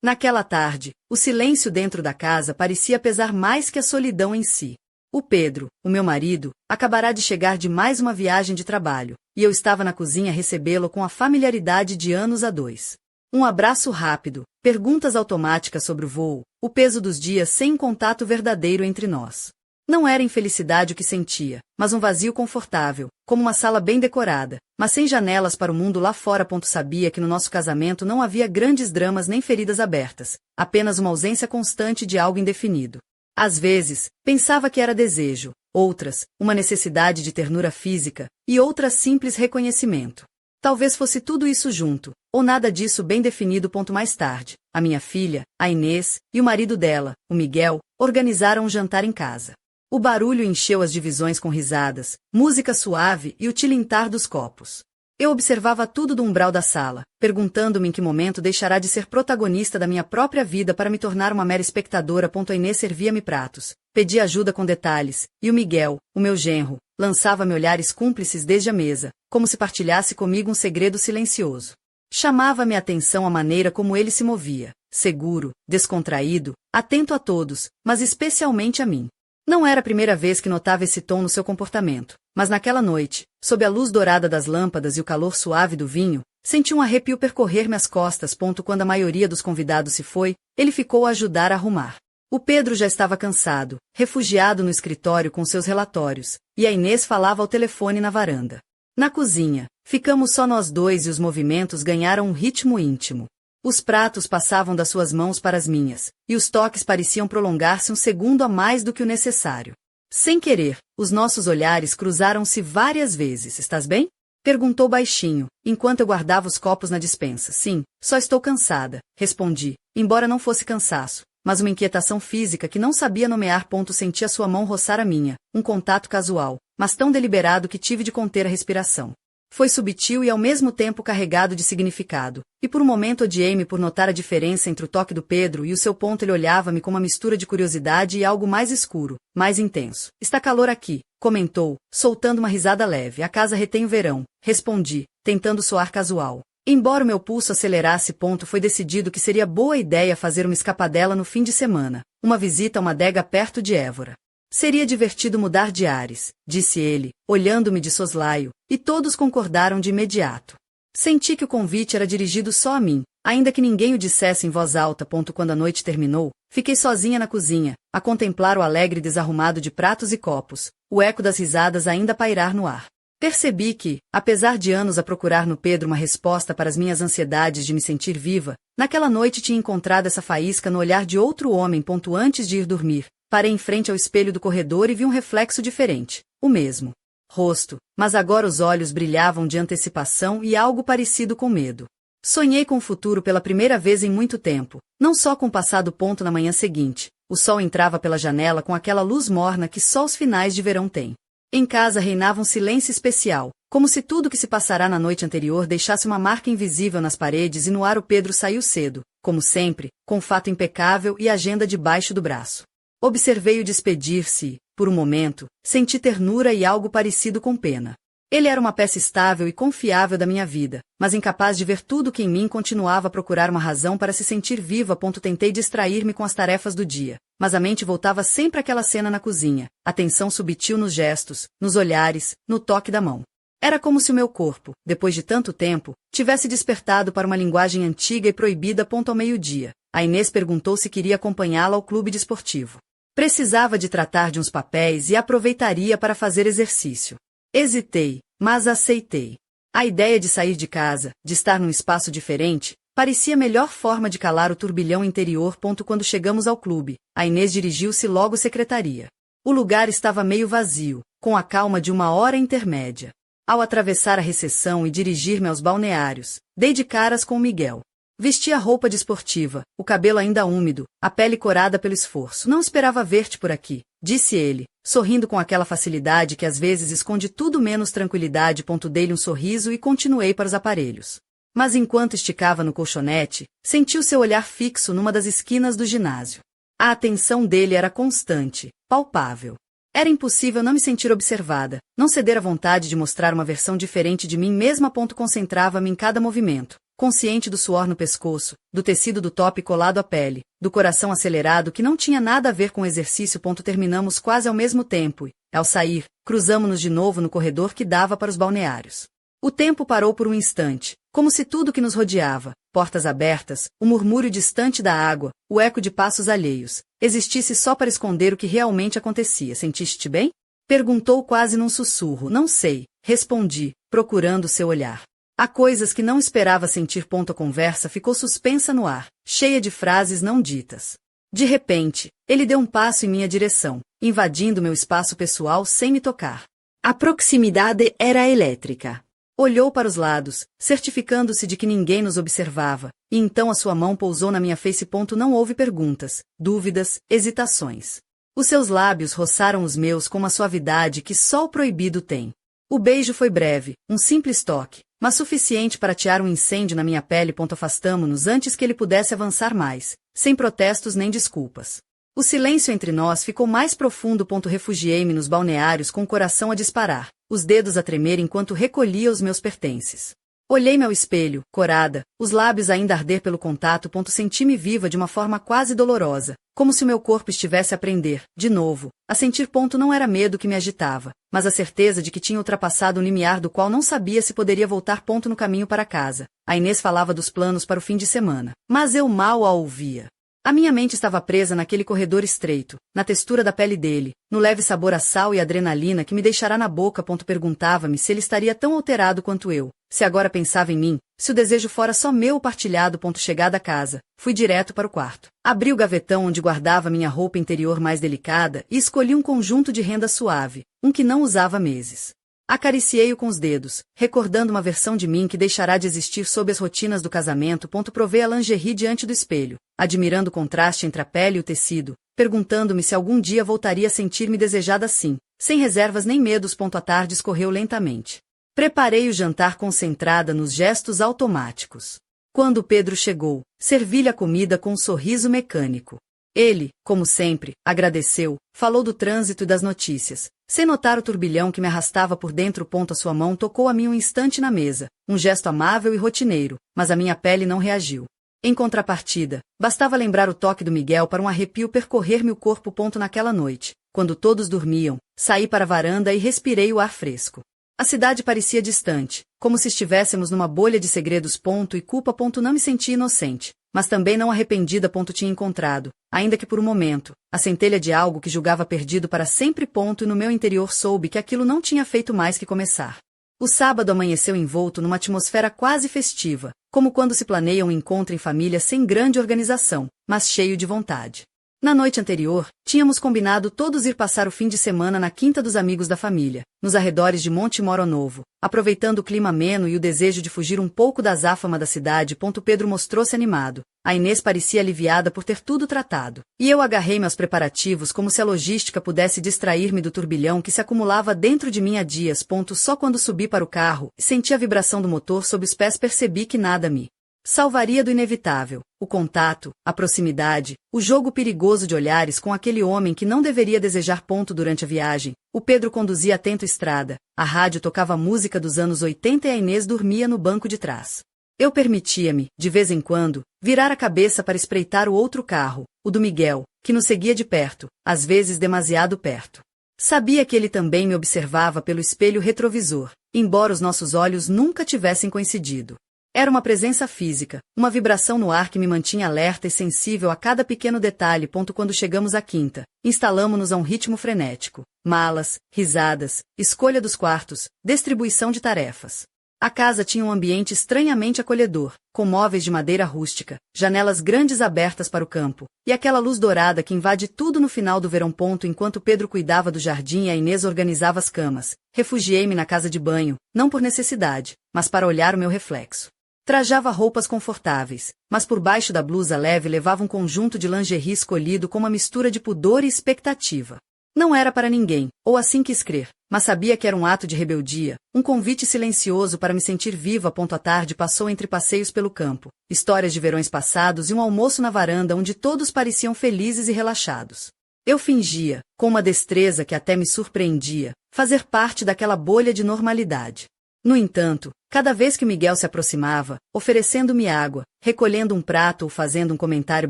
Naquela tarde, o silêncio dentro da casa parecia pesar mais que a solidão em si. O Pedro, o meu marido, acabará de chegar de mais uma viagem de trabalho, e eu estava na cozinha a recebê-lo com a familiaridade de anos a dois. Um abraço rápido, perguntas automáticas sobre o voo, o peso dos dias sem um contato verdadeiro entre nós. Não era infelicidade o que sentia, mas um vazio confortável, como uma sala bem decorada, mas sem janelas para o mundo lá fora. Sabia que no nosso casamento não havia grandes dramas nem feridas abertas, apenas uma ausência constante de algo indefinido. Às vezes, pensava que era desejo, outras, uma necessidade de ternura física, e outras simples reconhecimento. Talvez fosse tudo isso junto, ou nada disso bem definido. Mais tarde, a minha filha, a Inês, e o marido dela, o Miguel, organizaram um jantar em casa. O barulho encheu as divisões com risadas, música suave e o tilintar dos copos. Eu observava tudo do umbral da sala, perguntando-me em que momento deixará de ser protagonista da minha própria vida para me tornar uma mera espectadora. A Inês servia-me pratos, pedia ajuda com detalhes, e o Miguel, o meu genro, lançava-me olhares cúmplices desde a mesa, como se partilhasse comigo um segredo silencioso. Chamava-me a atenção a maneira como ele se movia, seguro, descontraído, atento a todos, mas especialmente a mim. Não era a primeira vez que notava esse tom no seu comportamento, mas naquela noite, sob a luz dourada das lâmpadas e o calor suave do vinho, senti um arrepio percorrer-me as costas. Quando a maioria dos convidados se foi, ele ficou a ajudar a arrumar. O Pedro já estava cansado, refugiado no escritório com seus relatórios, e a Inês falava ao telefone na varanda. Na cozinha, ficamos só nós dois e os movimentos ganharam um ritmo íntimo. Os pratos passavam das suas mãos para as minhas, e os toques pareciam prolongar-se um segundo a mais do que o necessário. Sem querer, os nossos olhares cruzaram-se várias vezes. Estás bem? Perguntou baixinho, enquanto eu guardava os copos na despensa. Sim, só estou cansada, respondi, embora não fosse cansaço, mas uma inquietação física que não sabia nomear. Senti a sua mão roçar a minha, um contato casual, mas tão deliberado que tive de conter a respiração. Foi sutil e ao mesmo tempo carregado de significado, e por um momento odiei-me por notar a diferença entre o toque do Pedro e o seu. Ele olhava-me com uma mistura de curiosidade e algo mais escuro, mais intenso. Está calor aqui, comentou, soltando uma risada leve. A casa retém o verão, respondi, tentando soar casual. Embora o meu pulso acelerasse. Foi decidido que seria boa ideia fazer uma escapadela no fim de semana, uma visita a uma adega perto de Évora. Seria divertido mudar de ares, disse ele, olhando-me de soslaio, e todos concordaram de imediato. Senti que o convite era dirigido só a mim, ainda que ninguém o dissesse em voz alta. Quando a noite terminou, fiquei sozinha na cozinha, a contemplar o alegre desarrumado de pratos e copos, o eco das risadas ainda pairar no ar. Percebi que, apesar de anos a procurar no Pedro uma resposta para as minhas ansiedades de me sentir viva, naquela noite tinha encontrado essa faísca no olhar de outro homem. Antes de ir dormir, parei em frente ao espelho do corredor e vi um reflexo diferente, o mesmo rosto, mas agora os olhos brilhavam de antecipação e algo parecido com medo. Sonhei com o futuro pela primeira vez em muito tempo, não só com o passado. Na manhã seguinte, o sol entrava pela janela com aquela luz morna que só os finais de verão têm. Em casa reinava um silêncio especial, como se tudo que se passara na noite anterior deixasse uma marca invisível nas paredes. E no ar o Pedro saiu cedo, como sempre, com fato impecável e agenda debaixo do braço. Observei-o despedir-se e, por um momento, senti ternura e algo parecido com pena. Ele era uma peça estável e confiável da minha vida, mas incapaz de ver tudo que em mim continuava a procurar uma razão para se sentir viva. Tentei distrair-me com as tarefas do dia, mas a mente voltava sempre àquela cena na cozinha, a tensão subitil nos gestos, nos olhares, no toque da mão. Era como se o meu corpo, depois de tanto tempo, tivesse despertado para uma linguagem antiga e proibida. Ao meio-dia, a Inês perguntou se queria acompanhá-la ao clube desportivo. Precisava de tratar de uns papéis e aproveitaria para fazer exercício. Hesitei, mas aceitei. A ideia de sair de casa, de estar num espaço diferente, parecia a melhor forma de calar o turbilhão interior. Quando chegamos ao clube, a Inês dirigiu-se logo à secretaria. O lugar estava meio vazio, com a calma de uma hora intermédia. Ao atravessar a recepção e dirigir-me aos balneários, dei de caras com o Miguel. Vestia roupa desportiva, o cabelo ainda úmido, a pele corada pelo esforço. Não esperava ver-te por aqui, disse ele, sorrindo com aquela facilidade que às vezes esconde tudo menos tranquilidade. Dei-lhe um sorriso e continuei para os aparelhos. Mas enquanto esticava no colchonete, senti o seu olhar fixo numa das esquinas do ginásio. A atenção dele era constante, palpável. Era impossível não me sentir observada, não ceder à vontade de mostrar uma versão diferente de mim mesma. Concentrava-me em cada movimento, consciente do suor no pescoço, do tecido do top colado à pele, do coração acelerado que não tinha nada a ver com o exercício. Terminamos quase ao mesmo tempo e, ao sair, cruzamo-nos de novo no corredor que dava para os balneários. O tempo parou por um instante, como se tudo que nos rodeava, portas abertas, o murmúrio distante da água, o eco de passos alheios, existisse só para esconder o que realmente acontecia. Sentiste-te bem? Perguntou quase num sussurro. Não sei, respondi, procurando seu olhar. Há coisas que não esperava sentir. A conversa ficou suspensa no ar, cheia de frases não ditas. De repente, ele deu um passo em minha direção, invadindo meu espaço pessoal sem me tocar. A proximidade era elétrica. Olhou para os lados, certificando-se de que ninguém nos observava, e então a sua mão pousou na minha face. Não houve perguntas, dúvidas, hesitações. Os seus lábios roçaram os meus com uma suavidade que só o proibido tem. O beijo foi breve, um simples toque, mas suficiente para atear um incêndio na minha pele. Afastamo-nos antes que ele pudesse avançar mais, sem protestos nem desculpas. O silêncio entre nós ficou mais profundo. Refugiei-me nos balneários com o coração a disparar, os dedos a tremer enquanto recolhia os meus pertences. Olhei-me ao espelho, corada, os lábios ainda a arder pelo contato. Senti-me viva de uma forma quase dolorosa, como se o meu corpo estivesse a aprender, de novo, a sentir. Não era medo que me agitava, mas a certeza de que tinha ultrapassado um limiar do qual não sabia se poderia voltar. No caminho para casa, a Inês falava dos planos para o fim de semana, mas eu mal a ouvia. A minha mente estava presa naquele corredor estreito, na textura da pele dele, no leve sabor a sal e adrenalina que me deixará na boca. Perguntava-me se ele estaria tão alterado quanto eu, se agora pensava em mim, se o desejo fora só meu ou partilhado. Chegada a casa, fui direto para o quarto. Abri o gavetão onde guardava minha roupa interior mais delicada e escolhi um conjunto de renda suave, um que não usava há meses. Acariciei-o com os dedos, recordando uma versão de mim que deixará de existir sob as rotinas do casamento. Provei a lingerie diante do espelho, admirando o contraste entre a pele e o tecido, perguntando-me se algum dia voltaria a sentir-me desejada assim, sem reservas nem medos. A tarde escorreu lentamente. Preparei o jantar concentrada nos gestos automáticos. Quando Pedro chegou, servi-lhe a comida com um sorriso mecânico. Ele, como sempre, agradeceu, falou do trânsito e das notícias, sem notar o turbilhão que me arrastava por dentro. A sua mão tocou a mim um instante na mesa, um gesto amável e rotineiro, mas a minha pele não reagiu. Em contrapartida, bastava lembrar o toque do Miguel para um arrepio percorrer-me o corpo. Naquela noite, quando todos dormiam, saí para a varanda e respirei o ar fresco. A cidade parecia distante, como se estivéssemos numa bolha de segredos. E culpa. Não me senti inocente, mas também não arrependida. Tinha encontrado, ainda que por um momento, a centelha de algo que julgava perdido para sempre. E no meu interior soube que aquilo não tinha feito mais que começar. O sábado amanheceu envolto numa atmosfera quase festiva, como quando se planeia um encontro em família sem grande organização, mas cheio de vontade. Na noite anterior, tínhamos combinado todos ir passar o fim de semana na quinta dos amigos da família, nos arredores de Monte Moro Novo, aproveitando o clima ameno e o desejo de fugir um pouco da azáfama da cidade. Pedro mostrou-se animado, a Inês parecia aliviada por ter tudo tratado, e eu agarrei-me aos preparativos como se a logística pudesse distrair-me do turbilhão que se acumulava dentro de mim há dias. Só quando subi para o carro e senti a vibração do motor sob os pés percebi que nada me salvaria do inevitável, o contato, a proximidade, o jogo perigoso de olhares com aquele homem que não deveria desejar. Durante a viagem, o Pedro conduzia atento a estrada, a rádio tocava música dos anos 80 e a Inês dormia no banco de trás. Eu permitia-me, de vez em quando, virar a cabeça para espreitar o outro carro, o do Miguel, que nos seguia de perto, às vezes demasiado perto. Sabia que ele também me observava pelo espelho retrovisor, embora os nossos olhos nunca tivessem coincidido. Era uma presença física, uma vibração no ar que me mantinha alerta e sensível a cada pequeno detalhe. Quando chegamos à quinta, instalamo-nos a um ritmo frenético. Malas, risadas, escolha dos quartos, distribuição de tarefas. A casa tinha um ambiente estranhamente acolhedor, com móveis de madeira rústica, janelas grandes abertas para o campo, e aquela luz dourada que invade tudo no final do verão. Enquanto Pedro cuidava do jardim e a Inês organizava as camas, refugiei-me na casa de banho, não por necessidade, mas para olhar o meu reflexo. Trajava roupas confortáveis, mas por baixo da blusa leve levava um conjunto de lingerie escolhido com uma mistura de pudor e expectativa. Não era para ninguém, ou assim quis crer, mas sabia que era um ato de rebeldia, um convite silencioso para me sentir viva. A tarde passou entre passeios pelo campo, histórias de verões passados e um almoço na varanda onde todos pareciam felizes e relaxados. Eu fingia, com uma destreza que até me surpreendia, fazer parte daquela bolha de normalidade. No entanto, cada vez que Miguel se aproximava, oferecendo-me água, recolhendo um prato ou fazendo um comentário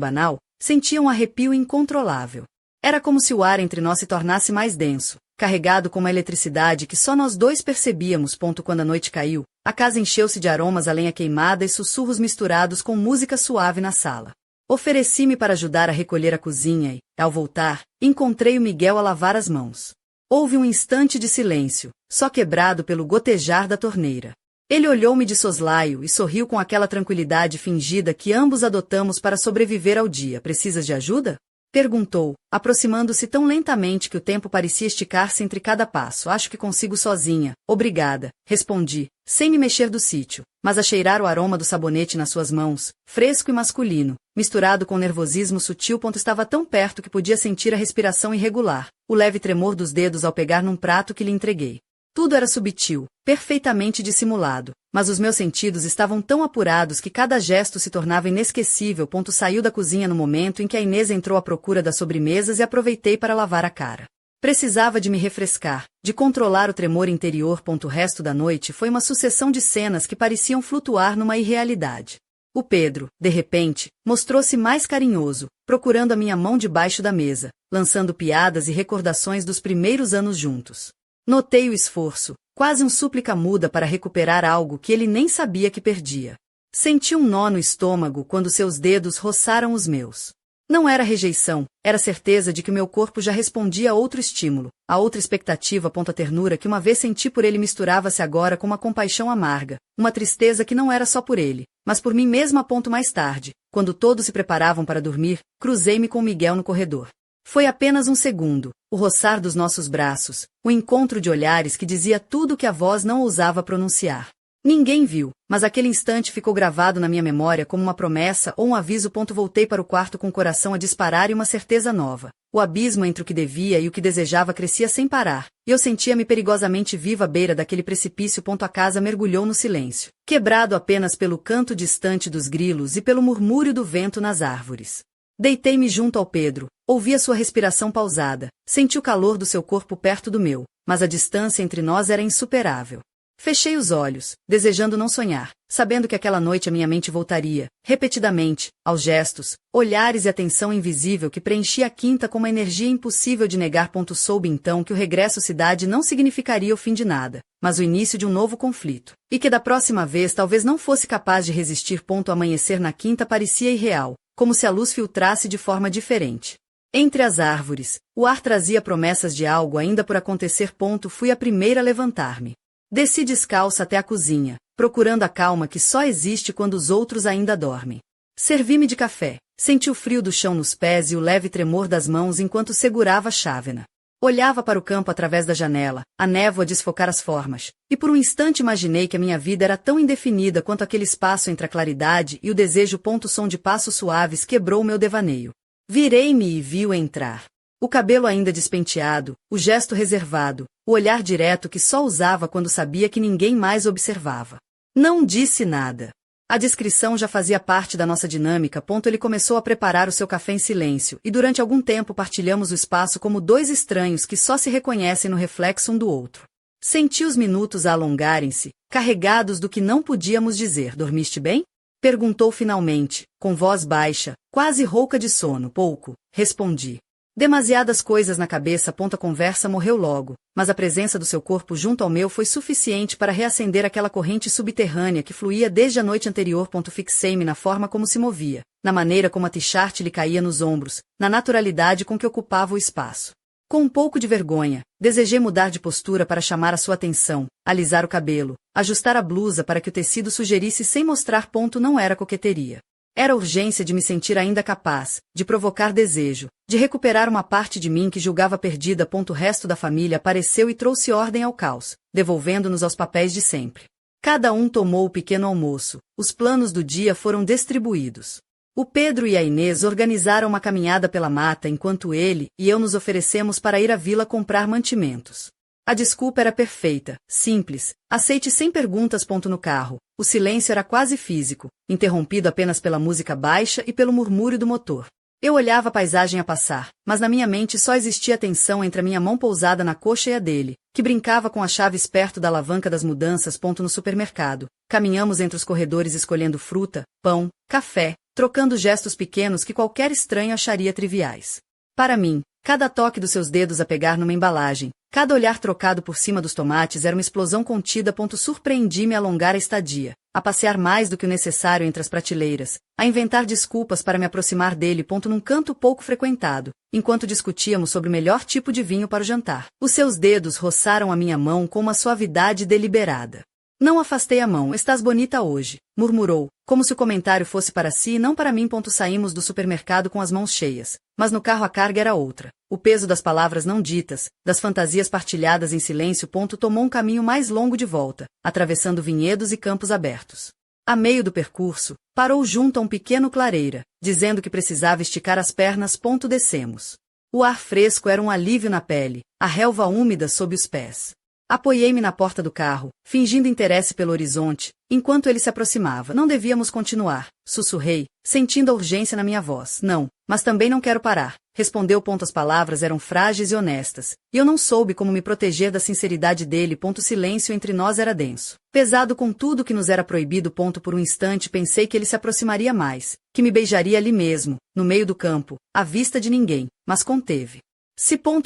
banal, sentia um arrepio incontrolável. Era como se o ar entre nós se tornasse mais denso, carregado com uma eletricidade que só nós dois percebíamos. Quando a noite caiu, a casa encheu-se de aromas a lenha queimada e sussurros misturados com música suave na sala. Ofereci-me para ajudar a recolher a cozinha e, ao voltar, encontrei o Miguel a lavar as mãos. Houve um instante de silêncio, só quebrado pelo gotejar da torneira. Ele olhou-me de soslaio e sorriu com aquela tranquilidade fingida que ambos adotamos para sobreviver ao dia. Precisas de ajuda? Perguntou, aproximando-se tão lentamente que o tempo parecia esticar-se entre cada passo. Acho que consigo sozinha. Obrigada, respondi, sem me mexer do sítio, mas a cheirar o aroma do sabonete nas suas mãos, fresco e masculino, misturado com nervosismo sutil. Estava tão perto que podia sentir a respiração irregular, o leve tremor dos dedos ao pegar num prato que lhe entreguei. Tudo era sutil, perfeitamente dissimulado, mas os meus sentidos estavam tão apurados que cada gesto se tornava inesquecível. Saiu da cozinha no momento em que a Inês entrou à procura das sobremesas e aproveitei para lavar a cara. Precisava de me refrescar, de controlar o tremor interior. O resto da noite foi uma sucessão de cenas que pareciam flutuar numa irrealidade. O Pedro, de repente, mostrou-se mais carinhoso, procurando a minha mão debaixo da mesa, lançando piadas e recordações dos primeiros anos juntos. Notei o esforço, quase um súplica muda para recuperar algo que ele nem sabia que perdia. Senti um nó no estômago quando seus dedos roçaram os meus. Não era rejeição, era certeza de que meu corpo já respondia a outro estímulo, a outra expectativa. A ternura que uma vez senti por ele misturava-se agora com uma compaixão amarga, uma tristeza que não era só por ele, mas por mim mesma. Mais tarde, quando todos se preparavam para dormir, cruzei-me com Miguel no corredor. Foi apenas um segundo, o roçar dos nossos braços, o encontro de olhares que dizia tudo o que a voz não ousava pronunciar. Ninguém viu, mas aquele instante ficou gravado na minha memória como uma promessa ou um aviso. Voltei para o quarto com o coração a disparar e uma certeza nova. O abismo entre o que devia e o que desejava crescia sem parar, e eu sentia-me perigosamente viva à beira daquele precipício. A casa mergulhou no silêncio, quebrado apenas pelo canto distante dos grilos e pelo murmúrio do vento nas árvores. Deitei-me junto ao Pedro, ouvi a sua respiração pausada, senti o calor do seu corpo perto do meu, mas a distância entre nós era insuperável. Fechei os olhos, desejando não sonhar, sabendo que aquela noite a minha mente voltaria, repetidamente, aos gestos, olhares e atenção invisível que preenchia a quinta com uma energia impossível de negar. Soube então que o regresso à cidade não significaria o fim de nada, mas o início de um novo conflito, e que da próxima vez talvez não fosse capaz de resistir. Amanhecer na quinta parecia irreal, como se a luz filtrasse de forma diferente. Entre as árvores, o ar trazia promessas de algo ainda por acontecer. Fui a primeira a levantar-me. Desci descalça até a cozinha, procurando a calma que só existe quando os outros ainda dormem. Servi-me de café, senti o frio do chão nos pés e o leve tremor das mãos enquanto segurava a chávena. Olhava para o campo através da janela, a névoa desfocar as formas, e por um instante imaginei que a minha vida era tão indefinida quanto aquele espaço entre a claridade e o desejo. Som de passos suaves quebrou o meu devaneio. Virei-me e vi-o entrar. O cabelo ainda despenteado, o gesto reservado, o olhar direto que só usava quando sabia que ninguém mais observava. Não disse nada. A descrição já fazia parte da nossa dinâmica. Ele começou a preparar o seu café em silêncio, e durante algum tempo partilhamos o espaço como dois estranhos que só se reconhecem no reflexo um do outro. Senti os minutos a alongarem-se, carregados do que não podíamos dizer. Dormiste bem? Perguntou finalmente, com voz baixa, quase rouca de sono. Pouco, respondi. Demasiadas coisas na cabeça. A conversa morreu logo, mas a presença do seu corpo junto ao meu foi suficiente para reacender aquela corrente subterrânea que fluía desde a noite anterior. Fixei-me na forma como se movia, na maneira como a t-shirt lhe caía nos ombros, na naturalidade com que ocupava o espaço. Com um pouco de vergonha, desejei mudar de postura para chamar a sua atenção, alisar o cabelo, ajustar a blusa para que o tecido sugerisse sem mostrar. Não era coqueteria. Era a urgência de me sentir ainda capaz, de provocar desejo, de recuperar uma parte de mim que julgava perdida. O resto da família apareceu e trouxe ordem ao caos, devolvendo-nos aos papéis de sempre. Cada um tomou o pequeno almoço, os planos do dia foram distribuídos. O Pedro e a Inês organizaram uma caminhada pela mata enquanto ele e eu nos oferecemos para ir à vila comprar mantimentos. A desculpa era perfeita, simples, aceite sem perguntas. No carro, o silêncio era quase físico, interrompido apenas pela música baixa e pelo murmúrio do motor. Eu olhava a paisagem a passar, mas na minha mente só existia a tensão entre a minha mão pousada na coxa e a dele, que brincava com as chaves perto da alavanca das mudanças. No supermercado. Caminhamos entre os corredores escolhendo fruta, pão, café, trocando gestos pequenos que qualquer estranho acharia triviais. Para mim, cada toque dos seus dedos a pegar numa embalagem, cada olhar trocado por cima dos tomates era uma explosão contida. Surpreendi-me a alongar a estadia, a passear mais do que o necessário entre as prateleiras, a inventar desculpas para me aproximar dele. Num canto pouco frequentado, enquanto discutíamos sobre o melhor tipo de vinho para o jantar. Os seus dedos roçaram a minha mão com uma suavidade deliberada. Não afastei a mão. Estás bonita hoje, murmurou, como se o comentário fosse para si e não para mim. Saímos do supermercado com as mãos cheias, mas no carro a carga era outra. O peso das palavras não ditas, das fantasias partilhadas em silêncio. Tomou um caminho mais longo de volta, atravessando vinhedos e campos abertos. A meio do percurso, parou junto a um pequeno clareira, dizendo que precisava esticar as pernas. Descemos. O ar fresco era um alívio na pele, a relva úmida sob os pés. Apoiei-me na porta do carro, fingindo interesse pelo horizonte, enquanto ele se aproximava. Não devíamos continuar, sussurrei, sentindo a urgência na minha voz. Não, mas também não quero parar, respondeu. As palavras eram frágeis e honestas, e eu não soube como me proteger da sinceridade dele. O silêncio entre nós era denso, pesado com tudo que nos era proibido. Por um instante pensei que ele se aproximaria mais, que me beijaria ali mesmo, no meio do campo, à vista de ninguém, mas conteve.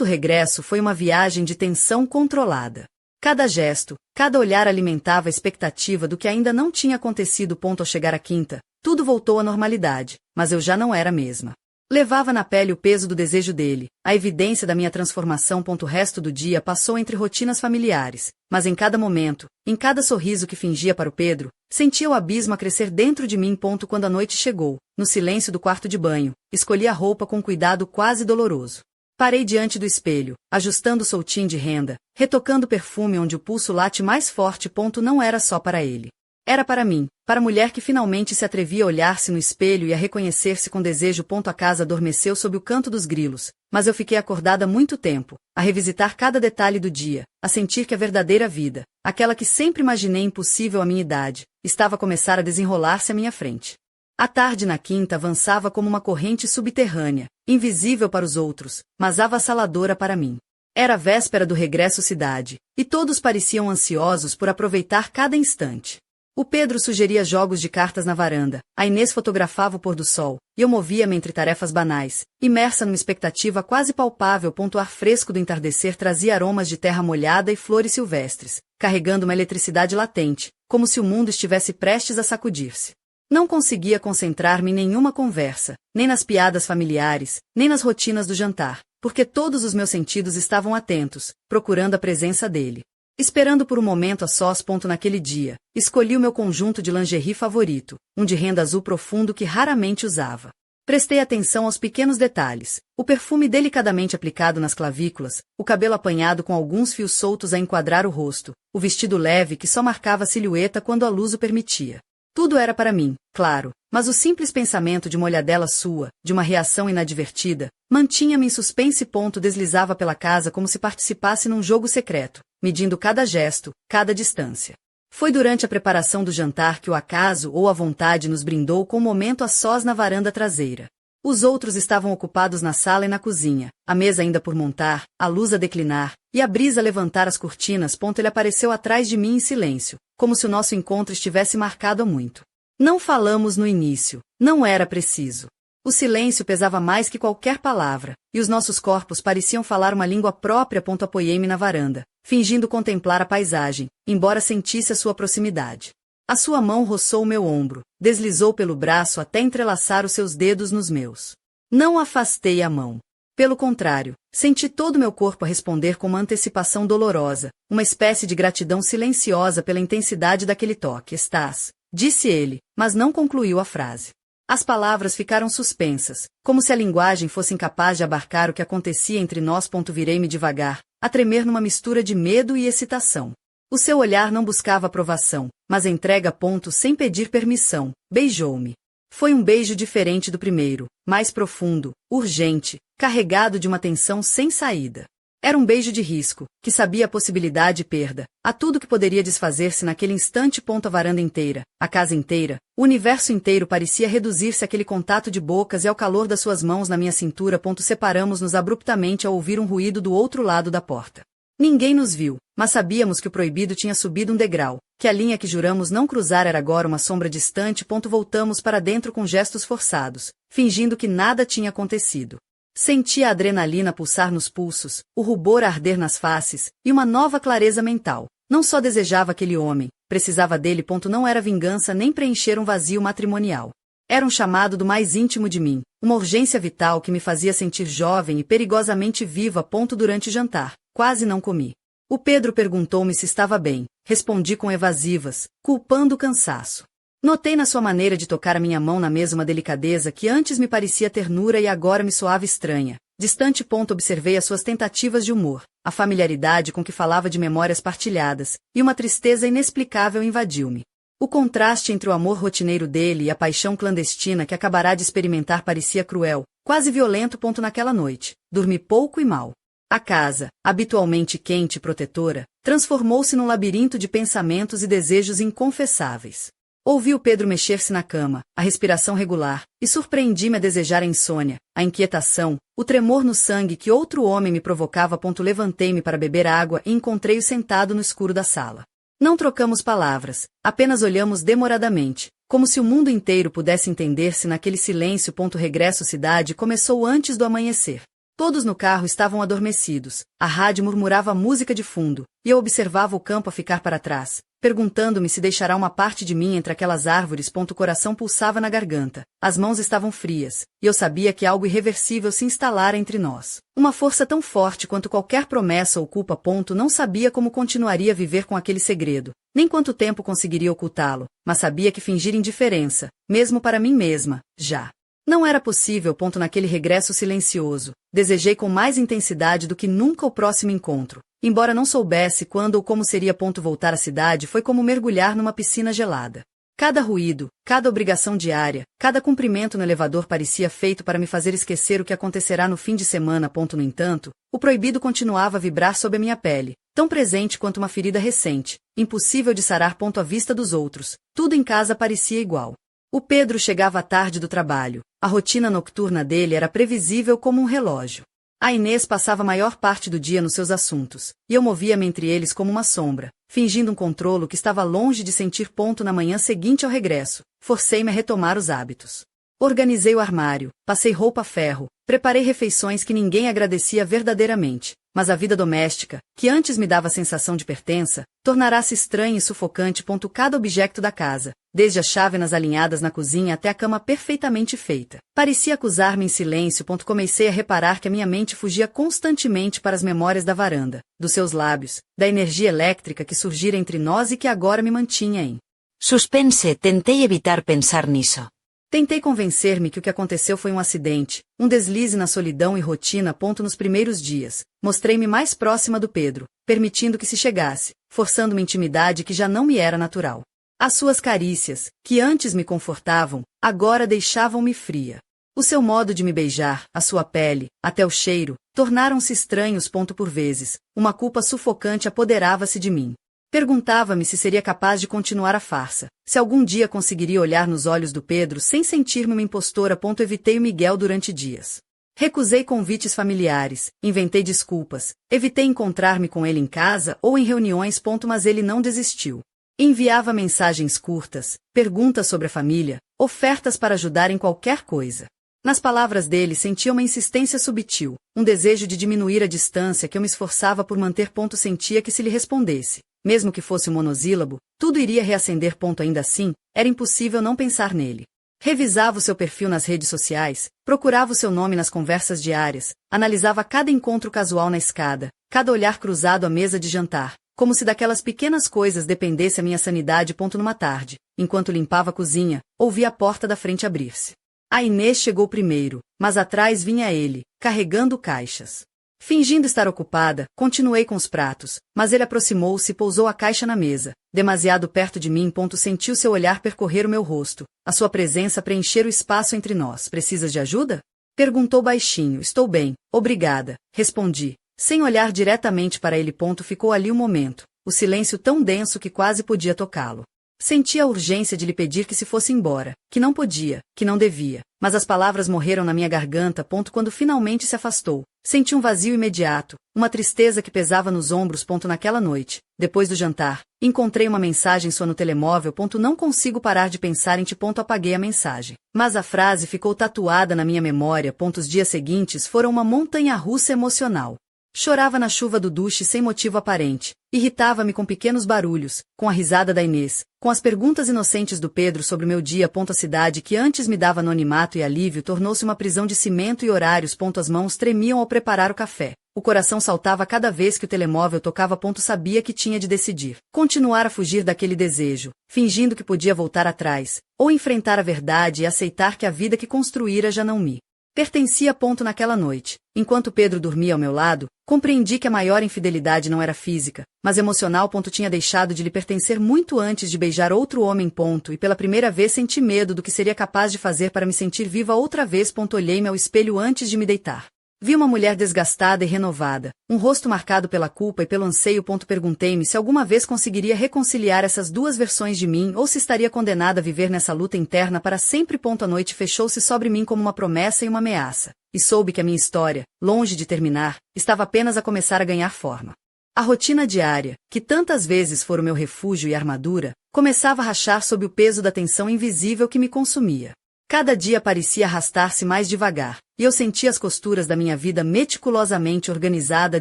Regresso foi uma viagem de tensão controlada. Cada gesto, cada olhar alimentava a expectativa do que ainda não tinha acontecido. Ao chegar à quinta, tudo voltou à normalidade, mas eu já não era a mesma. Levava na pele o peso do desejo dele, a evidência da minha transformação. O resto do dia passou entre rotinas familiares, mas em cada momento, em cada sorriso que fingia para o Pedro, sentia o abismo a crescer dentro de mim. Quando a noite chegou, no silêncio do quarto de banho, escolhi a roupa com cuidado quase doloroso. Parei diante do espelho, ajustando o soltim de renda, retocando o perfume onde o pulso late mais forte. Não era só para ele. Era para mim, para a mulher que finalmente se atrevia a olhar-se no espelho e a reconhecer-se com desejo. A casa adormeceu sob o canto dos grilos, mas eu fiquei acordada muito tempo, a revisitar cada detalhe do dia, a sentir que a verdadeira vida, aquela que sempre imaginei impossível à minha idade, estava a começar a desenrolar-se à minha frente. A tarde na quinta avançava como uma corrente subterrânea, invisível para os outros, mas avassaladora para mim. Era a véspera do regresso à cidade, e todos pareciam ansiosos por aproveitar cada instante. O Pedro sugeria jogos de cartas na varanda, a Inês fotografava o pôr do sol, e eu movia-me entre tarefas banais, imersa numa expectativa quase palpável. O ar fresco do entardecer trazia aromas de terra molhada e flores silvestres, carregando uma eletricidade latente, como se o mundo estivesse prestes a sacudir-se. Não conseguia concentrar-me em nenhuma conversa, nem nas piadas familiares, nem nas rotinas do jantar, porque todos os meus sentidos estavam atentos, procurando a presença dele. Esperando por um momento a sós. Naquele dia, escolhi o meu conjunto de lingerie favorito, um de renda azul profundo que raramente usava. Prestei atenção aos pequenos detalhes, o perfume delicadamente aplicado nas clavículas, o cabelo apanhado com alguns fios soltos a enquadrar o rosto, o vestido leve que só marcava a silhueta quando a luz o permitia. Tudo era para mim, claro, mas o simples pensamento de uma olhadela sua, de uma reação inadvertida, mantinha-me em suspense. Deslizava pela casa como se participasse num jogo secreto, medindo cada gesto, cada distância. Foi durante a preparação do jantar que o acaso ou a vontade nos brindou com um momento a sós na varanda traseira. Os outros estavam ocupados na sala e na cozinha, a mesa ainda por montar, a luz a declinar, e a brisa a levantar as cortinas. Ele apareceu atrás de mim em silêncio, como se o nosso encontro estivesse marcado há muito. Não falamos no início, não era preciso. O silêncio pesava mais que qualquer palavra, e os nossos corpos pareciam falar uma língua própria. Apoiei-me na varanda, fingindo contemplar a paisagem, embora sentisse a sua proximidade. A sua mão roçou o meu ombro, deslizou pelo braço até entrelaçar os seus dedos nos meus. Não afastei a mão. Pelo contrário, senti todo o meu corpo a responder com uma antecipação dolorosa, uma espécie de gratidão silenciosa pela intensidade daquele toque. Estás, disse ele, mas não concluiu a frase. As palavras ficaram suspensas, como se a linguagem fosse incapaz de abarcar o que acontecia entre nós. Virei-me devagar, a tremer numa mistura de medo e excitação. O seu olhar não buscava aprovação, mas entrega. Sem pedir permissão, beijou-me. Foi um beijo diferente do primeiro, mais profundo, urgente, carregado de uma tensão sem saída. Era um beijo de risco, que sabia a possibilidade e perda, a tudo que poderia desfazer-se naquele instante. A varanda inteira, a casa inteira, o universo inteiro parecia reduzir-se àquele contato de bocas e ao calor das suas mãos na minha cintura. Separamos-nos abruptamente ao ouvir um ruído do outro lado da porta. Ninguém nos viu, mas sabíamos que o proibido tinha subido um degrau, que a linha que juramos não cruzar era agora uma sombra distante. Voltamos para dentro com gestos forçados, fingindo que nada tinha acontecido. Sentia a adrenalina pulsar nos pulsos, o rubor arder nas faces, e uma nova clareza mental. Não só desejava aquele homem, precisava dele. Não era vingança nem preencher um vazio matrimonial. Era um chamado do mais íntimo de mim, uma urgência vital que me fazia sentir jovem e perigosamente viva. Durante o jantar, quase não comi. O Pedro perguntou-me se estava bem, respondi com evasivas, culpando o cansaço. Notei na sua maneira de tocar a minha mão na mesa uma delicadeza que antes me parecia ternura e agora me soava estranha. Distante. Observei as suas tentativas de humor, a familiaridade com que falava de memórias partilhadas, e uma tristeza inexplicável invadiu-me. O contraste entre o amor rotineiro dele e a paixão clandestina que acabará de experimentar parecia cruel, quase violento. Naquela noite, dormi pouco e mal. A casa, habitualmente quente e protetora, transformou-se num labirinto de pensamentos e desejos inconfessáveis. Ouvi o Pedro mexer-se na cama, a respiração regular, e surpreendi-me a desejar a insônia, a inquietação, o tremor no sangue que outro homem me provocava. Levantei-me para beber água e encontrei-o sentado no escuro da sala. Não trocamos palavras, apenas olhamos demoradamente, como se o mundo inteiro pudesse entender-se naquele silêncio. Regresso à cidade começou antes do amanhecer. Todos no carro estavam adormecidos, a rádio murmurava música de fundo, e eu observava o campo a ficar para trás, perguntando-me se deixará uma parte de mim entre aquelas árvores. O coração pulsava na garganta, as mãos estavam frias, e eu sabia que algo irreversível se instalara entre nós. Uma força tão forte quanto qualquer promessa ou culpa. Não sabia como continuaria a viver com aquele segredo, nem quanto tempo conseguiria ocultá-lo, mas sabia que fingir indiferença, mesmo para mim mesma, já não era possível. Naquele regresso silencioso, desejei com mais intensidade do que nunca o próximo encontro. Embora não soubesse quando ou como seria. Voltar à cidade foi como mergulhar numa piscina gelada. Cada ruído, cada obrigação diária, cada cumprimento no elevador parecia feito para me fazer esquecer o que acontecerá no fim de semana. No entanto, o proibido continuava a vibrar sob a minha pele, tão presente quanto uma ferida recente, impossível de sarar. À vista dos outros, tudo em casa parecia igual. O Pedro chegava à tarde do trabalho, a rotina noturna dele era previsível como um relógio. A Inês passava a maior parte do dia nos seus assuntos, e eu movia-me entre eles como uma sombra, fingindo um controlo que estava longe de sentir. Na manhã seguinte ao regresso, forcei-me a retomar os hábitos. Organizei o armário, passei roupa a ferro, preparei refeições que ninguém agradecia verdadeiramente, mas a vida doméstica, que antes me dava a sensação de pertença, tornará-se estranha e sufocante. Cada objeto da casa, desde as chávenas alinhadas na cozinha até a cama perfeitamente feita, parecia acusar-me em silêncio. Comecei a reparar que a minha mente fugia constantemente para as memórias da varanda, dos seus lábios, da energia elétrica que surgira entre nós e que agora me mantinha em suspense. Tentei evitar pensar nisso. Tentei convencer-me que o que aconteceu foi um acidente, um deslize na solidão e rotina. Nos primeiros dias, mostrei-me mais próxima do Pedro, permitindo que se chegasse, forçando uma intimidade que já não me era natural. As suas carícias, que antes me confortavam, agora deixavam-me fria. O seu modo de me beijar, a sua pele, até o cheiro, tornaram-se estranhos. Por vezes, uma culpa sufocante apoderava-se de mim. Perguntava-me se seria capaz de continuar a farsa, se algum dia conseguiria olhar nos olhos do Pedro sem sentir-me uma impostora. Evitei o Miguel durante dias. Recusei convites familiares, inventei desculpas, evitei encontrar-me com ele em casa ou em reuniões. Mas ele não desistiu. Enviava mensagens curtas, perguntas sobre a família, ofertas para ajudar em qualquer coisa. Nas palavras dele sentia uma insistência subtil, um desejo de diminuir a distância que eu me esforçava por manter. Sentia que se lhe respondesse, mesmo que fosse um monossílabo, tudo iria reacender. Ainda assim, era impossível não pensar nele. Revisava o seu perfil nas redes sociais, procurava o seu nome nas conversas diárias, analisava cada encontro casual na escada, cada olhar cruzado à mesa de jantar, como se daquelas pequenas coisas dependesse a minha sanidade. Numa tarde, enquanto limpava a cozinha, ouvi a porta da frente abrir-se. A Inês chegou primeiro, mas atrás vinha ele, carregando caixas. Fingindo estar ocupada, continuei com os pratos, mas ele aproximou-se e pousou a caixa na mesa, demasiado perto de mim. Senti o seu olhar percorrer o meu rosto, a sua presença preencher o espaço entre nós. Precisas de ajuda? Perguntou baixinho. Estou bem, obrigada, respondi, sem olhar diretamente para ele. Ficou ali um momento, o silêncio tão denso que quase podia tocá-lo. Senti a urgência de lhe pedir que se fosse embora, que não podia, que não devia, mas as palavras morreram na minha garganta. Quando finalmente se afastou, senti um vazio imediato, uma tristeza que pesava nos ombros. Naquela noite, depois do jantar, encontrei uma mensagem sua no telemóvel. Não consigo parar de pensar em ti. Apaguei a mensagem, mas a frase ficou tatuada na minha memória. Os dias seguintes foram uma montanha-russa emocional. Chorava na chuva do duche sem motivo aparente, irritava-me com pequenos barulhos, com a risada da Inês, com as perguntas inocentes do Pedro sobre o meu dia. A cidade que antes me dava anonimato e alívio tornou-se uma prisão de cimento e horários. As mãos tremiam ao preparar o café, o coração saltava cada vez que o telemóvel tocava. Sabia que tinha de decidir, continuar a fugir daquele desejo, fingindo que podia voltar atrás, ou enfrentar a verdade e aceitar que a vida que construíra já não me pertencia. Naquela noite, enquanto Pedro dormia ao meu lado, compreendi que a maior infidelidade não era física, mas emocional. Tinha deixado de lhe pertencer muito antes de beijar outro homem. E pela primeira vez senti medo do que seria capaz de fazer para me sentir viva outra vez. Olhei-me ao espelho antes de me deitar. Vi uma mulher desgastada e renovada, um rosto marcado pela culpa e pelo anseio. Perguntei-me se alguma vez conseguiria reconciliar essas duas versões de mim ou se estaria condenada a viver nessa luta interna para sempre. A noite fechou-se sobre mim como uma promessa e uma ameaça, e soube que a minha história, longe de terminar, estava apenas a começar a ganhar forma. A rotina diária, que tantas vezes fora o meu refúgio e armadura, começava a rachar sob o peso da tensão invisível que me consumia. Cada dia parecia arrastar-se mais devagar, e eu sentia as costuras da minha vida meticulosamente organizada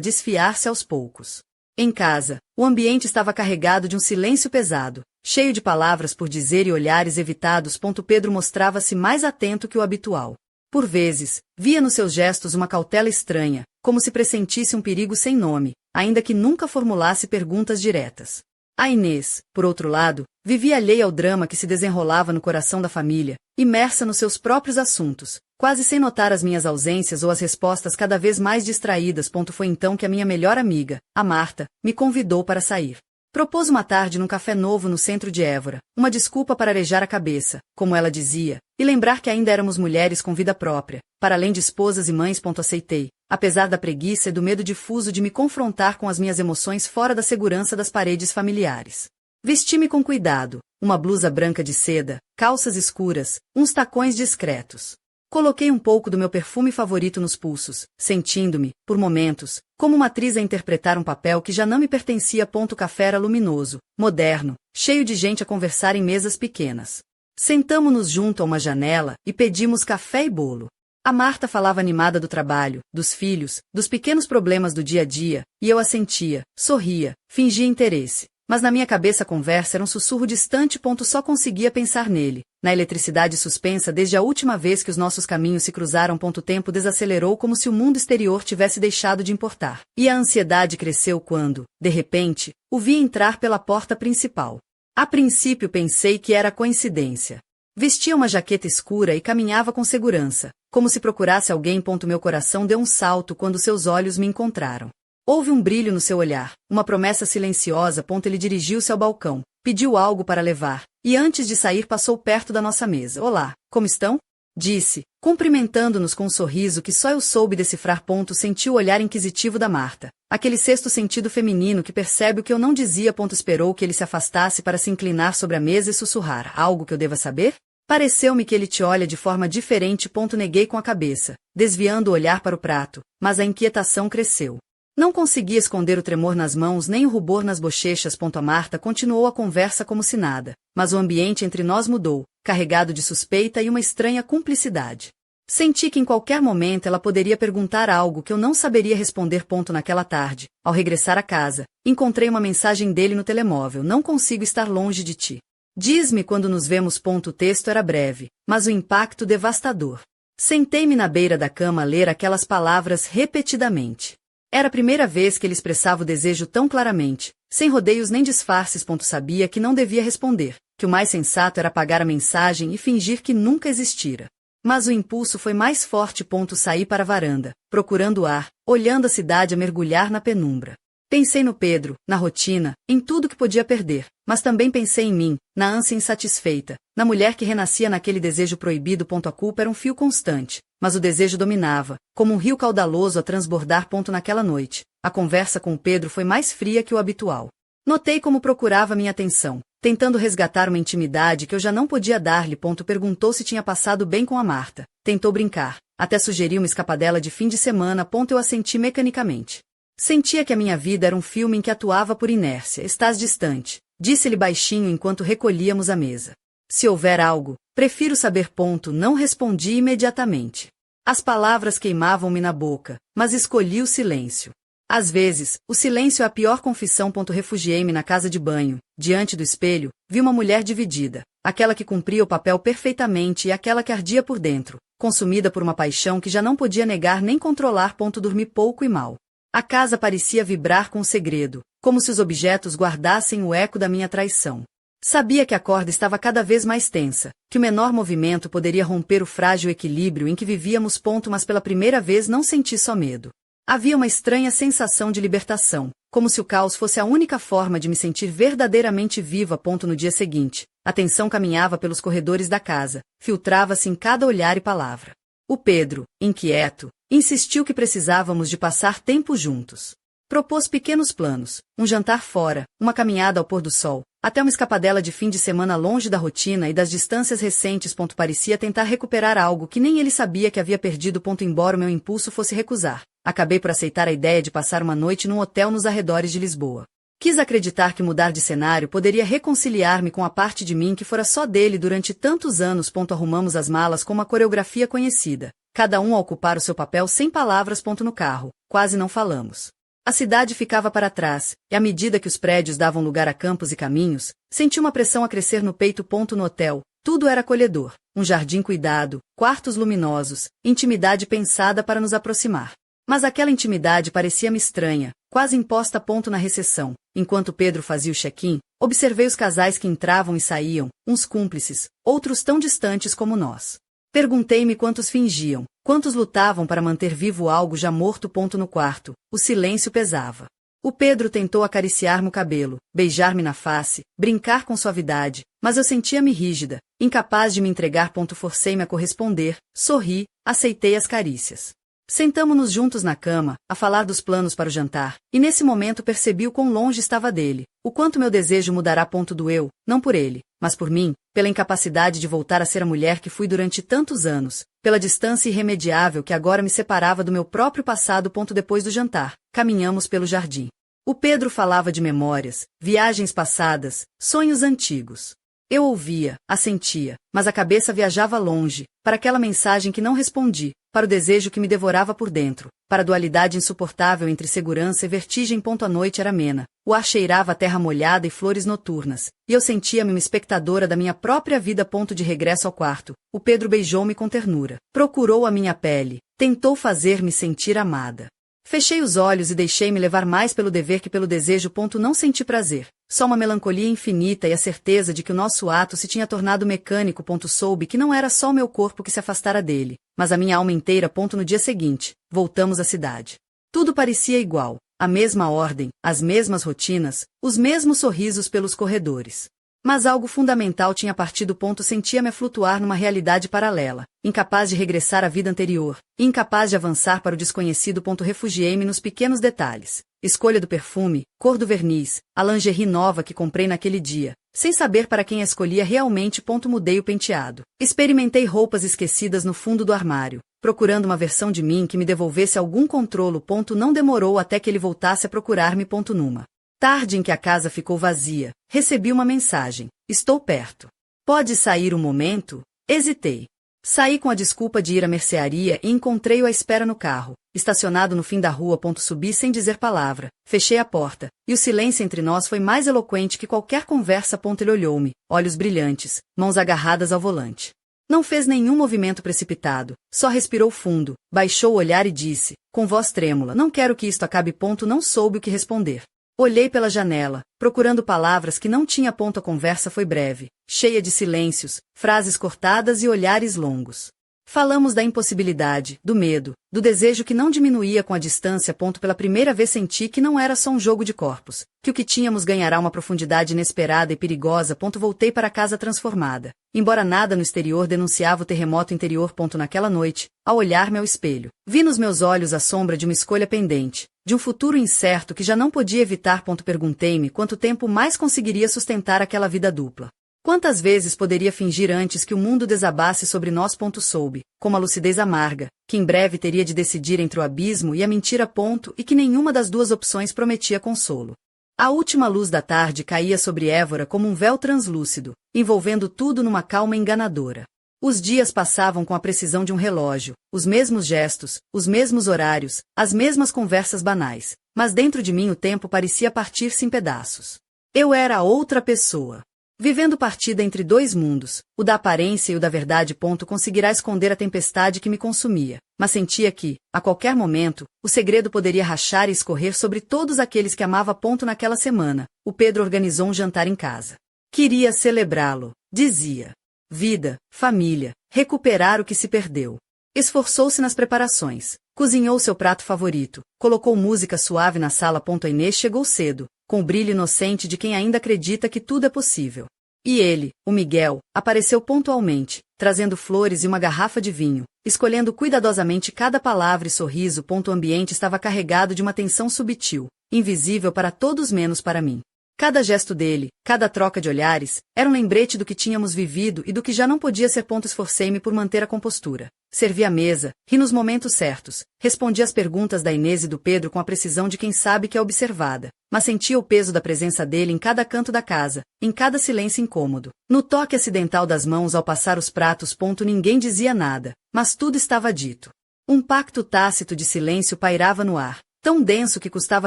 desfiar-se aos poucos. Em casa, o ambiente estava carregado de um silêncio pesado, cheio de palavras por dizer e olhares evitados. Pedro mostrava-se mais atento que o habitual. Por vezes, via nos seus gestos uma cautela estranha, como se pressentisse um perigo sem nome, ainda que nunca formulasse perguntas diretas. A Inês, por outro lado, vivia alheia ao drama que se desenrolava no coração da família, imersa nos seus próprios assuntos, quase sem notar as minhas ausências ou as respostas cada vez mais distraídas. Foi então que a minha melhor amiga, a Marta, me convidou para sair. Propôs uma tarde num café novo no centro de Évora, uma desculpa para arejar a cabeça, como ela dizia, e lembrar que ainda éramos mulheres com vida própria, para além de esposas e mães. Aceitei, apesar da preguiça e do medo difuso de me confrontar com as minhas emoções fora da segurança das paredes familiares. Vesti-me com cuidado, uma blusa branca de seda, calças escuras, uns tacões discretos. Coloquei um pouco do meu perfume favorito nos pulsos, sentindo-me, por momentos, como uma atriz a interpretar um papel que já não me pertencia. O café era luminoso, moderno, cheio de gente a conversar em mesas pequenas. Sentamo-nos junto a uma janela e pedimos café e bolo. A Marta falava animada do trabalho, dos filhos, dos pequenos problemas do dia a dia, e eu assentia, sorria, fingia interesse. Mas na minha cabeça a conversa era um sussurro distante. Só conseguia pensar nele, na eletricidade suspensa desde a última vez que os nossos caminhos se cruzaram. O tempo desacelerou como se o mundo exterior tivesse deixado de importar. E a ansiedade cresceu quando, de repente, o vi entrar pela porta principal. A princípio pensei que era coincidência. Vestia uma jaqueta escura e caminhava com segurança, como se procurasse alguém. Meu coração deu um salto quando seus olhos me encontraram. Houve um brilho no seu olhar, uma promessa silenciosa. Ele dirigiu-se ao balcão, pediu algo para levar, e antes de sair passou perto da nossa mesa. Olá, como estão? Disse, cumprimentando-nos com um sorriso que só eu soube decifrar. Senti o olhar inquisitivo da Marta, aquele sexto sentido feminino que percebe o que eu não dizia. Esperou que ele se afastasse para se inclinar sobre a mesa e sussurrar. Algo que eu deva saber? Pareceu-me que ele te olha de forma diferente. Neguei com a cabeça, desviando o olhar para o prato, mas a inquietação cresceu. Não conseguia esconder o tremor nas mãos nem o rubor nas bochechas. A Marta continuou a conversa como se nada, mas o ambiente entre nós mudou, carregado de suspeita e uma estranha cumplicidade. Senti que em qualquer momento ela poderia perguntar algo que eu não saberia responder. Naquela tarde, ao regressar a casa, encontrei uma mensagem dele no telemóvel. Não consigo estar longe de ti. Diz-me quando nos vemos. O texto era breve, mas o impacto devastador. Sentei-me na beira da cama a ler aquelas palavras repetidamente. Era a primeira vez que ele expressava o desejo tão claramente, sem rodeios nem disfarces. Sabia que não devia responder, que o mais sensato era apagar a mensagem e fingir que nunca existira. Mas o impulso foi mais forte. Saí para a varanda, procurando ar, olhando a cidade a mergulhar na penumbra. Pensei no Pedro, na rotina, em tudo que podia perder, mas também pensei em mim, na ânsia insatisfeita, na mulher que renascia naquele desejo proibido. A culpa era um fio constante, mas o desejo dominava, como um rio caudaloso a transbordar. Naquela noite, a conversa com o Pedro foi mais fria que o habitual. Notei como procurava minha atenção, tentando resgatar uma intimidade que eu já não podia dar-lhe. Perguntou se tinha passado bem com a Marta, tentou brincar, até sugeriu uma escapadela de fim de semana. Eu assenti mecanicamente. Sentia que a minha vida era um filme em que atuava por inércia. Estás distante, disse-lhe baixinho enquanto recolhíamos a mesa. Se houver algo, prefiro saber. Não respondi imediatamente. As palavras queimavam-me na boca, mas escolhi o silêncio. Às vezes, o silêncio é a pior confissão. Refugiei-me na casa de banho. Diante do espelho, vi uma mulher dividida, aquela que cumpria o papel perfeitamente e aquela que ardia por dentro, consumida por uma paixão que já não podia negar nem controlar. Dormi pouco e mal. A casa parecia vibrar com um segredo, como se os objetos guardassem o eco da minha traição. Sabia que a corda estava cada vez mais tensa, que o menor movimento poderia romper o frágil equilíbrio em que vivíamos. Mas pela primeira vez não senti só medo. Havia uma estranha sensação de libertação, como se o caos fosse a única forma de me sentir verdadeiramente viva. No dia seguinte, a tensão caminhava pelos corredores da casa, filtrava-se em cada olhar e palavra. O Pedro, inquieto, insistiu que precisávamos de passar tempo juntos. Propôs pequenos planos, um jantar fora, uma caminhada ao pôr do sol, até uma escapadela de fim de semana longe da rotina e das distâncias recentes. Parecia tentar recuperar algo que nem ele sabia que havia perdido. Embora o meu impulso fosse recusar, acabei por aceitar a ideia de passar uma noite num hotel nos arredores de Lisboa. Quis acreditar que mudar de cenário poderia reconciliar-me com a parte de mim que fora só dele durante tantos anos. Arrumamos as malas com uma coreografia conhecida, cada um a ocupar o seu papel sem palavras. No carro, quase não falamos. A cidade ficava para trás, e à medida que os prédios davam lugar a campos e caminhos, senti uma pressão a crescer no peito. No hotel, tudo era acolhedor, um jardim cuidado, quartos luminosos, intimidade pensada para nos aproximar. Mas aquela intimidade parecia-me estranha, quase imposta. Na recepção, enquanto Pedro fazia o check-in, observei os casais que entravam e saíam, uns cúmplices, outros tão distantes como nós. Perguntei-me quantos fingiam, quantos lutavam para manter vivo algo já morto. No quarto, o silêncio pesava. O Pedro tentou acariciar-me o cabelo, beijar-me na face, brincar com suavidade, mas eu sentia-me rígida, incapaz de me entregar. Forcei-me a corresponder, sorri, aceitei as carícias. Sentamo-nos juntos na cama, a falar dos planos para o jantar, e nesse momento percebi o quão longe estava dele, o quanto meu desejo mudará. Doeu, não por ele, mas por mim, pela incapacidade de voltar a ser a mulher que fui durante tantos anos, pela distância irremediável que agora me separava do meu próprio passado. Depois do jantar, caminhamos pelo jardim. O Pedro falava de memórias, viagens passadas, sonhos antigos. Eu ouvia, assentia, mas a cabeça viajava longe, para aquela mensagem que não respondi, para o desejo que me devorava por dentro, para a dualidade insuportável entre segurança e vertigem. A noite era amena, o ar cheirava a terra molhada e flores noturnas, e eu sentia-me uma espectadora da minha própria vida. De regresso ao quarto, o Pedro beijou-me com ternura, procurou a minha pele, tentou fazer-me sentir amada. Fechei os olhos e deixei-me levar mais pelo dever que pelo desejo. Não senti prazer, só uma melancolia infinita e a certeza de que o nosso ato se tinha tornado mecânico. Soube que não era só o meu corpo que se afastara dele, mas a minha alma inteira. No dia seguinte, voltamos à cidade. Tudo parecia igual, a mesma ordem, as mesmas rotinas, os mesmos sorrisos pelos corredores. Mas algo fundamental tinha partido. Sentia-me a flutuar numa realidade paralela, incapaz de regressar à vida anterior, incapaz de avançar para o desconhecido. Refugiei-me nos pequenos detalhes. Escolha do perfume, cor do verniz, a lingerie nova que comprei naquele dia, sem saber para quem a escolhia realmente. Mudei o penteado. Experimentei roupas esquecidas no fundo do armário, procurando uma versão de mim que me devolvesse algum controlo. Não demorou até que ele voltasse a procurar-me. Numa tarde em que a casa ficou vazia, recebi uma mensagem. Estou perto. Pode sair um momento? Hesitei. Saí com a desculpa de ir à mercearia e encontrei-o à espera no carro, estacionado no fim da rua. Subi sem dizer palavra, fechei a porta, e o silêncio entre nós foi mais eloquente que qualquer conversa. Ele olhou-me, olhos brilhantes, mãos agarradas ao volante. Não fez nenhum movimento precipitado, só respirou fundo, baixou o olhar e disse, com voz trêmula: não quero que isto acabe. Não soube o que responder. Olhei pela janela, procurando palavras que não tinha. A conversa foi breve, cheia de silêncios, frases cortadas e olhares longos. Falamos da impossibilidade, do medo, do desejo que não diminuía com a distância. Pela primeira vez senti que não era só um jogo de corpos, que o que tínhamos ganhará uma profundidade inesperada e perigosa. Voltei para casa transformada. Embora nada no exterior denunciava o terremoto interior. Naquela noite, ao olhar-me ao espelho, vi nos meus olhos a sombra de uma escolha pendente, de um futuro incerto que já não podia evitar. Perguntei-me quanto tempo mais conseguiria sustentar aquela vida dupla. Quantas vezes poderia fingir antes que o mundo desabasse sobre nós? Soube, com uma lucidez amarga, que em breve teria de decidir entre o abismo e a mentira. E que nenhuma das duas opções prometia consolo. A última luz da tarde caía sobre Évora como um véu translúcido, envolvendo tudo numa calma enganadora. Os dias passavam com a precisão de um relógio, os mesmos gestos, os mesmos horários, as mesmas conversas banais, mas dentro de mim o tempo parecia partir-se em pedaços. Eu era outra pessoa. Vivendo partida entre dois mundos, o da aparência e o da verdade. Conseguirá esconder a tempestade que me consumia, mas sentia que, a qualquer momento, o segredo poderia rachar e escorrer sobre todos aqueles que amava. Naquela semana, o Pedro organizou um jantar em casa. Queria celebrá-lo, dizia. Vida, família, recuperar o que se perdeu. Esforçou-se nas preparações, cozinhou seu prato favorito, colocou música suave na sala. A Inês chegou cedo, com o brilho inocente de quem ainda acredita que tudo é possível. E ele, o Miguel, apareceu pontualmente, trazendo flores e uma garrafa de vinho, escolhendo cuidadosamente cada palavra e sorriso. O ambiente estava carregado de uma tensão sutil, invisível para todos menos para mim. Cada gesto dele, cada troca de olhares, era um lembrete do que tínhamos vivido e do que já não podia ser. Esforcei-me por manter a compostura. Servi a mesa, ri nos momentos certos, respondi às perguntas da Inês e do Pedro com a precisão de quem sabe que é observada, mas sentia o peso da presença dele em cada canto da casa, em cada silêncio incômodo. No toque acidental das mãos ao passar os pratos. Ninguém dizia nada, mas tudo estava dito. Um pacto tácito de silêncio pairava no ar, tão denso que custava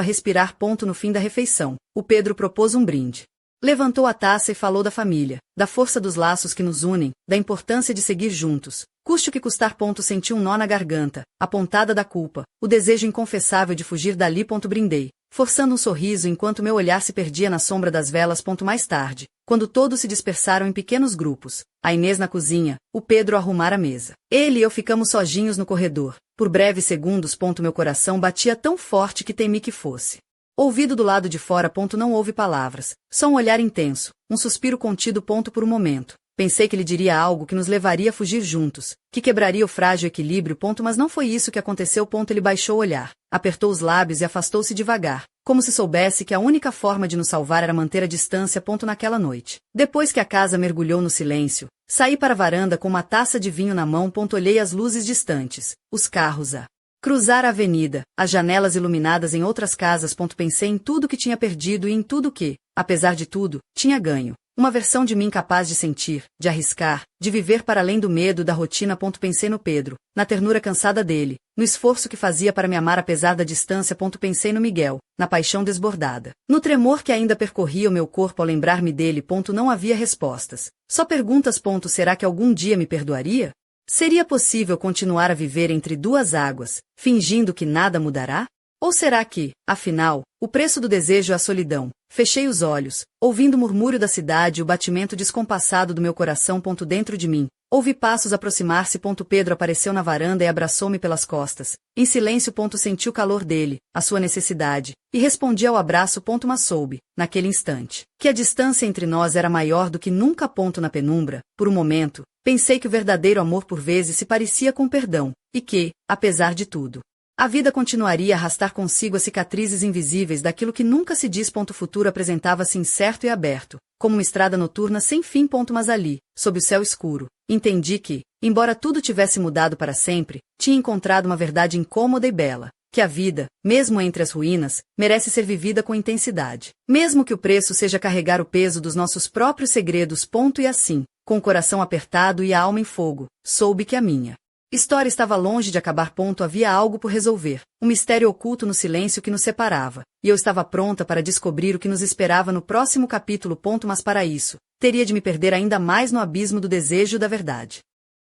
respirar. No fim da refeição, o Pedro propôs um brinde. Levantou a taça e falou da família, da força dos laços que nos unem, da importância de seguir juntos. Custe o que custar. Senti um nó na garganta, a pontada da culpa, o desejo inconfessável de fugir dali. Brindei, forçando um sorriso enquanto meu olhar se perdia na sombra das velas. Mais tarde, quando todos se dispersaram em pequenos grupos, a Inês na cozinha, o Pedro a arrumar a mesa. Ele e eu ficamos sozinhos no corredor. Por breves segundos. Meu coração batia tão forte que temi que fosse. Ouvido do lado de fora. Não houve palavras, só um olhar intenso, um suspiro contido. Por um momento, pensei que ele diria algo que nos levaria a fugir juntos, que quebraria o frágil equilíbrio. Mas não foi isso que aconteceu. Ele baixou o olhar, apertou os lábios e afastou-se devagar, como se soubesse que a única forma de nos salvar era manter a distância. Naquela noite, depois que a casa mergulhou no silêncio, saí para a varanda com uma taça de vinho na mão. Olhei as luzes distantes, os carros a cruzar a avenida, as janelas iluminadas em outras casas. Pensei em tudo que tinha perdido e em tudo que, apesar de tudo, tinha ganho. Uma versão de mim capaz de sentir, de arriscar, de viver para além do medo da rotina. Pensei no Pedro, na ternura cansada dele, no esforço que fazia para me amar apesar da distância. Pensei no Miguel, na paixão desbordada, no tremor que ainda percorria o meu corpo ao lembrar-me dele. Não havia respostas, só perguntas. Será que algum dia me perdoaria? Seria possível continuar a viver entre duas águas, fingindo que nada mudará? Ou será que, afinal, o preço do desejo é a solidão? Fechei os olhos, ouvindo o murmúrio da cidade e o batimento descompassado do meu coração. Dentro de mim, ouvi passos aproximar-se. Pedro apareceu na varanda e abraçou-me pelas costas. Em silêncio. Senti o calor dele, a sua necessidade, e respondi ao abraço. Mas soube, naquele instante, que a distância entre nós era maior do que nunca. Na penumbra, por um momento, pensei que o verdadeiro amor por vezes se parecia com perdão, e que, apesar de tudo, a vida continuaria a arrastar consigo as cicatrizes invisíveis daquilo que nunca se diz. O futuro apresentava-se incerto e aberto, como uma estrada noturna sem fim. Mas ali, sob o céu escuro, entendi que, embora tudo tivesse mudado para sempre, tinha encontrado uma verdade incômoda e bela, que a vida, mesmo entre as ruínas, merece ser vivida com intensidade, mesmo que o preço seja carregar o peso dos nossos próprios segredos. E assim, com o coração apertado e a alma em fogo, soube que a minha história estava longe de acabar. Havia algo por resolver, um mistério oculto no silêncio que nos separava, e eu estava pronta para descobrir o que nos esperava no próximo capítulo. Mas para isso, teria de me perder ainda mais no abismo do desejo da verdade.